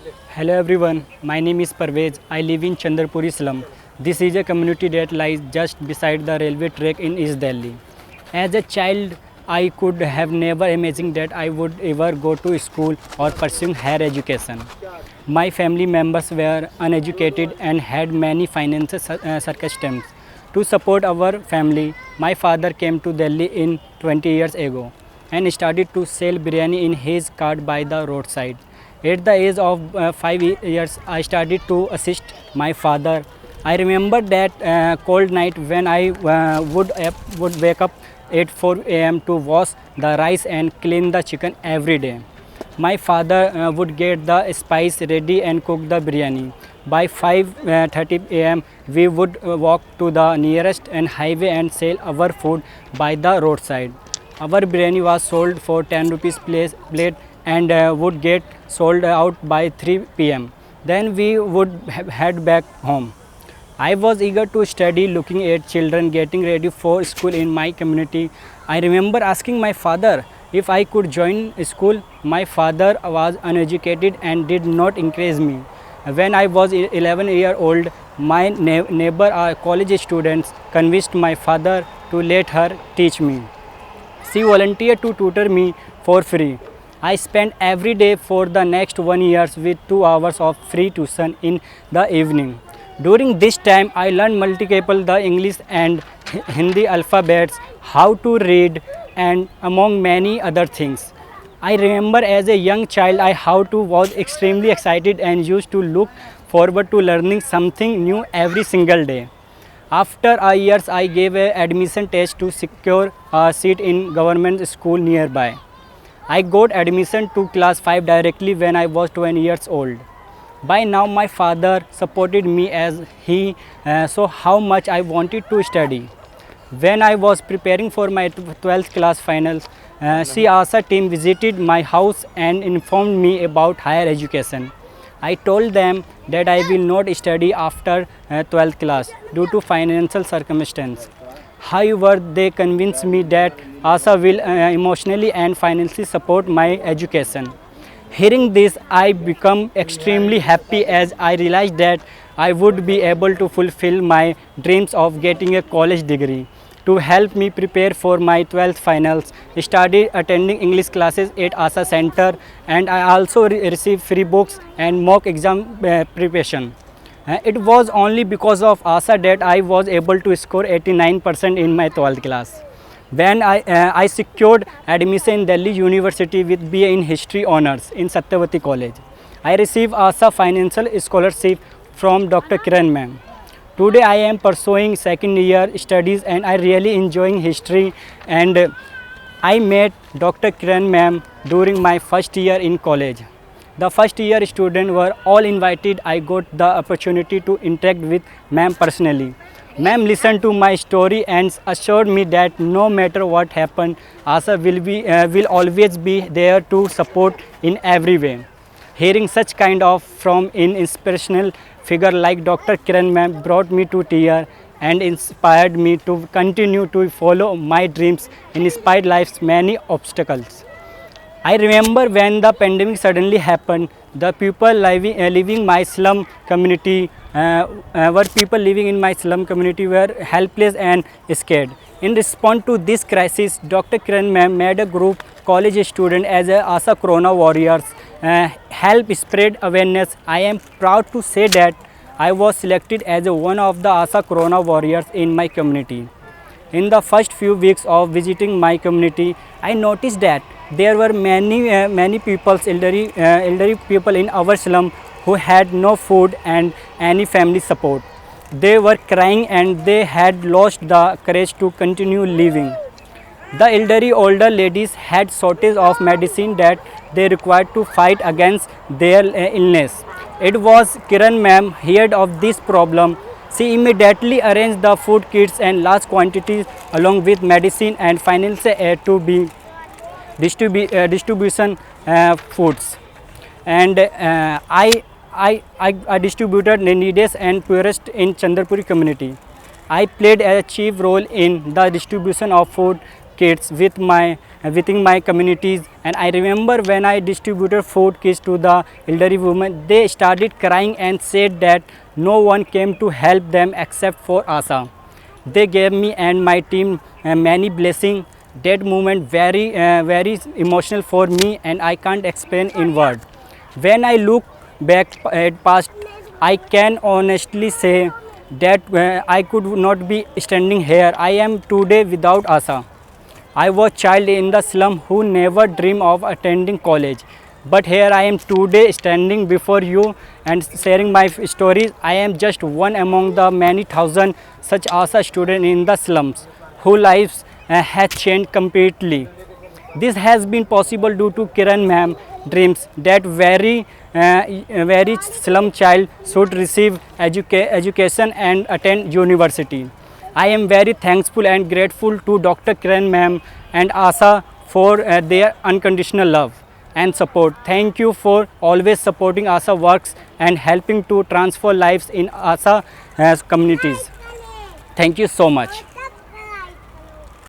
Hello everyone, my name is Parvez. I live in Chandrapuri slum. This is a community that lies just beside the railway track in East Delhi. As a child, I could have never imagined that I would ever go to school or pursue higher education. My family members were uneducated and had many financial circumstances. To support our family, my father came to Delhi in 20 years ago and started to sell biryani in his cart by the roadside. At the age of 5 years, I started to assist my father. I remember that cold night when I would wake up at 4 a.m. to wash the rice and clean the chicken every day. My father would get the spice ready and cook the biryani. By 5:30 a.m., we would walk to the nearest and highway and sell our food by the roadside. Our biryani was sold for 10 rupees plate and would get sold out by 3 p.m. Then we would head back home. I was eager to study, looking at children getting ready for school in my community. I remember asking my father if I could join school. My father was uneducated and did not encourage me. When I was 11 years old, my neighbor, a college student, convinced my father to let her teach me. She volunteered to tutor me for free. I spent every day for the next 1 year with 2 hours of free tuition in the evening. During this time, I learned multiple the English and Hindi alphabets, how to read, and among many other things. I remember as a young child, I how to was extremely excited and used to look forward to learning something new every single day. After a years, I gave a admission test to secure a seat in government school nearby. I got admission to class 5 directly when I was 20 years old. By now, my father supported me as he saw how much I wanted to study. When I was preparing for my 12th class finals, CASA team visited my house and informed me about higher education. I told them that I will not study after 12th class due to financial circumstances. However, they convinced me that ASA will emotionally and financially support my education. Hearing this, I became extremely happy as I realized that I would be able to fulfill my dreams of getting a college degree. To help me prepare for my 12th finals, I started attending English classes at ASA Center, and I also received free books and mock exam preparation. It was only because of ASA that I was able to score 89% in my 12th class. When I secured admission in Delhi University with BA in History Honours in Satyavati College. I received ASA financial scholarship from Dr. Kiran ma'am. Today I am pursuing second year studies and I really enjoying history, and I met Dr. Kiran ma'am during my first year in college. The first year students were all invited. I got the opportunity to interact with ma'am personally. Ma'am listened to my story and assured me that no matter what happened, ASA will always be there to support in every way. Hearing such kind of from an inspirational figure like Dr. Kiran ma'am brought me to tears and inspired me to continue to follow my dreams in spite life's many obstacles. I remember when the pandemic suddenly happened, the people living my slum community living in my slum community were helpless and scared. In response to this crisis, Dr. Kiran ma'am made a group college student as a ASA Corona Warriors help spread awareness. I am proud to say that I was selected as one of the ASA Corona Warriors in my community. In the first few weeks of visiting my community, I noticed that there were many people, elderly people in our slum who had no food and any family support. They were crying and they had lost the courage to continue living. The elderly older ladies had shortage of medicine that they required to fight against their illness. It was Kiran ma'am heard of this problem. She immediately arranged the food kits and large quantities along with medicine and financial aid to be distribution foods. And I distributed the neediest and poorest in Chandrapuri community. I played a chief role in the distribution of food kids within my communities. And I remember when I distributed food kits to the elderly women, they started crying and said that no one came to help them except for Asa. They gave me and my team many blessings. That moment very emotional for me, and I can't explain in words. When I look back at past, I can honestly say that I could not be standing here I am today without Asa. I was child in the slum who never dreamed of attending college. But here I am today standing before you and sharing my stories. I am just one among the many thousand such Asa students in the slums whose lives has changed completely. This has been possible due to Kiran ma'am dreams that very slum child should receive education and attend university. I am very thankful and grateful to Dr. Kiran ma'am and Asa for their unconditional love and support. Thank you for always supporting Asa works and helping to transform lives in Asa communities. Thank you so much.